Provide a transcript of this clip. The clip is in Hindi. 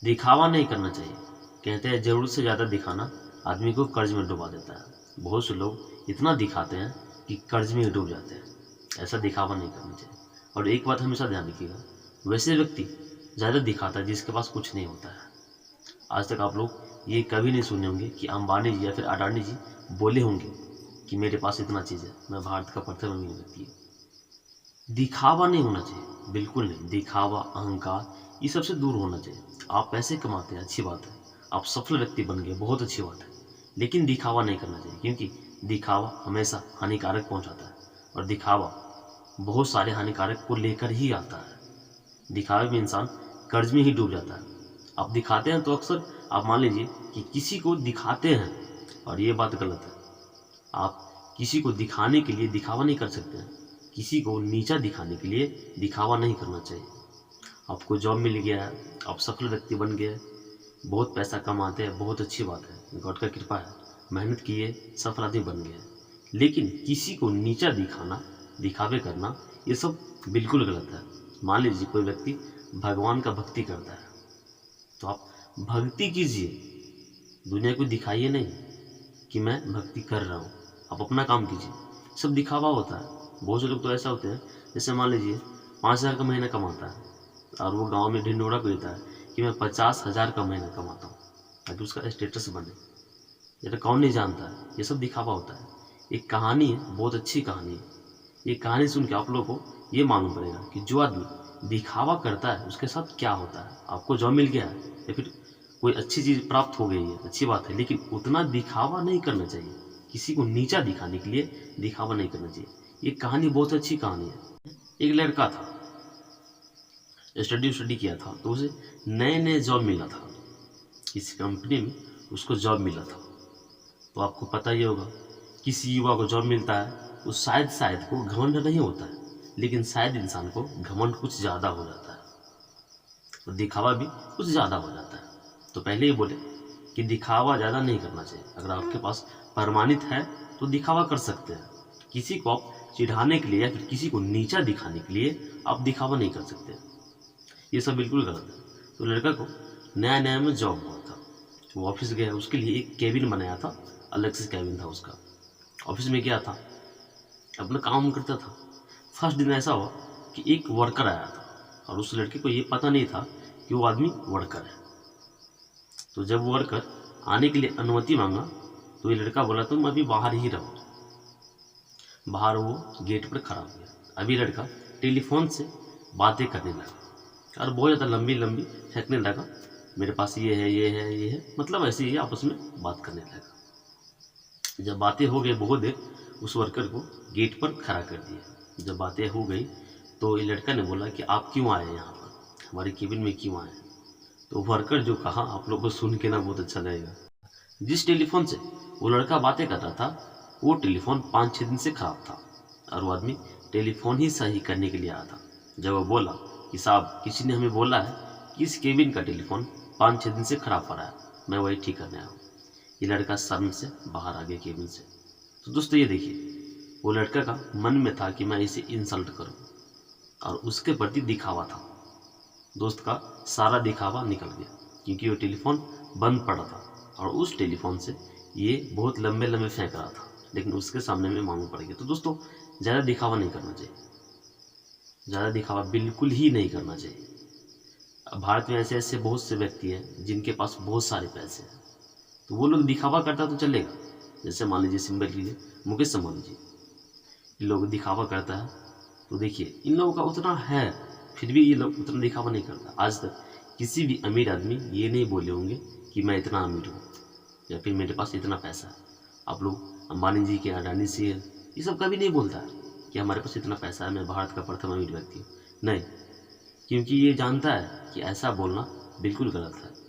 दिखावा नहीं करना चाहिए। कहते हैं ज़रूरत से ज़्यादा दिखाना आदमी को कर्ज में डुबा देता है। बहुत से लोग इतना दिखाते हैं कि कर्ज में ही डूब जाते हैं। ऐसा दिखावा नहीं करना चाहिए। और एक बात हमेशा ध्यान रखिएगा, वैसे व्यक्ति ज़्यादा दिखाता है जिसके पास कुछ नहीं होता है। आज तक आप लोग ये कभी नहीं सुने होंगे कि अंबानी जी या फिर अडानी जी बोले होंगे कि मेरे पास इतना चीज़ है, मैं भारत का प्रथम अमीर व्यक्ति हूँ। दिखावा नहीं होना चाहिए, बिल्कुल नहीं। दिखावा, अहंकार, ये सबसे दूर होना चाहिए। आप पैसे कमाते हैं, अच्छी बात है, आप सफल व्यक्ति बन गए, बहुत अच्छी बात है, लेकिन दिखावा नहीं करना चाहिए, क्योंकि दिखावा हमेशा हानिकारक पहुंचाता है। और दिखावा बहुत सारे हानिकारक को लेकर ही आता है। दिखावे में इंसान कर्ज में ही डूब जाता है। आप दिखाते हैं तो अक्सर आप मान लीजिए कि किसी को दिखाते हैं, और ये बात गलत है। आप किसी को दिखाने के लिए दिखावा नहीं कर सकते हैं। किसी को नीचा दिखाने के लिए दिखावा नहीं करना चाहिए। आपको जॉब मिल गया है, आप सफल व्यक्ति बन गए, बहुत पैसा कमाते हैं, बहुत अच्छी बात है, गॉड का कृपा है, मेहनत किए, सफल आदमी बन गए। लेकिन किसी को नीचा दिखाना, दिखावे करना, ये सब बिल्कुल गलत है। मान लीजिए कोई व्यक्ति भगवान का भक्ति करता है, तो आप भक्ति कीजिए, दुनिया को दिखाइए नहीं कि मैं भक्ति कर रहा हूँ। आप अपना काम कीजिए। सब दिखावा होता है। बहुत से लोग तो ऐसा होते हैं, जैसे मान लीजिए 5,000 का महीना कमाता है और वो गांव में ढिंडोरा पीटता है कि मैं 50,000 का महीना कमाता हूँ, ताकि उसका स्टेटस बने। ये तो कौन नहीं जानता है, ये सब दिखावा होता है। एक कहानी है, बहुत अच्छी कहानी है। ये कहानी सुन के आप लोगों को ये मालूम पड़ेगा कि जो आदमी दिखावा करता है उसके साथ क्या होता है। आपको जॉब मिल गया है या फिर कोई अच्छी चीज़ प्राप्त हो गई है, अच्छी बात है, लेकिन उतना दिखावा नहीं करना चाहिए। किसी को नीचा दिखाने के लिए दिखावा नहीं करना चाहिए। ये कहानी बहुत अच्छी कहानी है। एक लड़का था, स्टडी किया था, तो उसे नए नए जॉब मिला था, किसी कंपनी में उसको जॉब मिला था। तो आपको पता ही होगा, किसी युवा को जॉब मिलता है, वो शायद को घमंड नहीं होता है, लेकिन शायद इंसान को घमंड कुछ ज़्यादा हो जाता है और दिखावा भी कुछ ज़्यादा हो जाता है। तो पहले ही बोले कि दिखावा ज़्यादा नहीं करना चाहिए। अगर आपके पास प्रमाणित है तो दिखावा कर सकते हैं। किसी को आप चिढ़ाने के लिए या फिर किसी को नीचा दिखाने के लिए आप दिखावा नहीं कर सकते। ये सब बिल्कुल गलत है। तो लड़का को नया नया में जॉब हुआ था, वो ऑफिस गया, उसके लिए एक केबिन बनाया था, अलग से केबिन था उसका। ऑफिस में गया था, अपना काम करता था। फर्स्ट दिन ऐसा हुआ कि एक वर्कर आया था और उस लड़के को ये पता नहीं था कि वो आदमी वर्कर है। तो जब वो वर्कर आने के लिए अनुमति मांगा तो ये लड़का बोला तुम अभी बाहर ही रहो। बाहर वो गेट पर खड़ा हो गया। अभी लड़का टेलीफोन से बातें करने लगा और बहुत ज़्यादा लंबी लंबी फेंकने लगा, मेरे पास ये है, ये है, ये है, मतलब ऐसे ही आपस में बात करने लगा। जब बातें हो गई बहुत देर, उस वर्कर को गेट पर खड़ा कर दिया। जब बातें हो गई तो ये लड़का ने बोला कि आप क्यों आए यहाँ पर, हमारे केबिन में क्यों आए। तो वर्कर जो कहा आप लोग को सुन के ना बहुत अच्छा लगेगा। जिस टेलीफोन से वो लड़का बातें कर रहा था, वो टेलीफोन 5-6 दिन से खराब था और वो आदमी टेलीफोन ही सही करने के लिए आया था। जब वो बोला कि साहब किसी ने हमें बोला है कि इस केबिन का टेलीफोन 5-6 दिन से खराब पड़ा है, मैं वही ठीक करने आया हूँ। ये लड़का शर्म से बाहर आ गया केबिन से। तो दोस्तों ये देखिए, वो लड़का का मन में था कि मैं इसे इंसल्ट करूं और उसके प्रति दिखावा था। दोस्त का सारा दिखावा निकल गया, क्योंकि वो टेलीफोन बंद पड़ा था और उस टेलीफोन से ये बहुत लंबे लंबे फेंक रहा था, लेकिन उसके सामने में मालूम पड़ गया। तो दोस्तों ज़्यादा दिखावा नहीं करना चाहिए, ज़्यादा दिखावा बिल्कुल ही नहीं करना चाहिए। अब भारत में ऐसे ऐसे बहुत से व्यक्ति हैं जिनके पास बहुत सारे पैसे हैं, तो वो लोग दिखावा करता तो चलेगा। जैसे मान लीजिए सिंपल लीजिए मुकेश अंबानी जी, ये लोग दिखावा करता है, तो देखिए इन लोगों का उतना है, फिर भी ये लोग उतना दिखावा नहीं करता। आज तक किसी भी अमीर आदमी ये नहीं बोले होंगे कि मैं इतना अमीर हूँ या फिर मेरे पास इतना पैसा है। आप लोग अंबानी जी के, अडानी से, ये सब कभी नहीं बोलता है कि हमारे पास इतना पैसा है, मैं भारत का प्रथम अमीर व्यक्ति हूँ, नहीं, क्योंकि ये जानता है कि ऐसा बोलना बिल्कुल गलत है।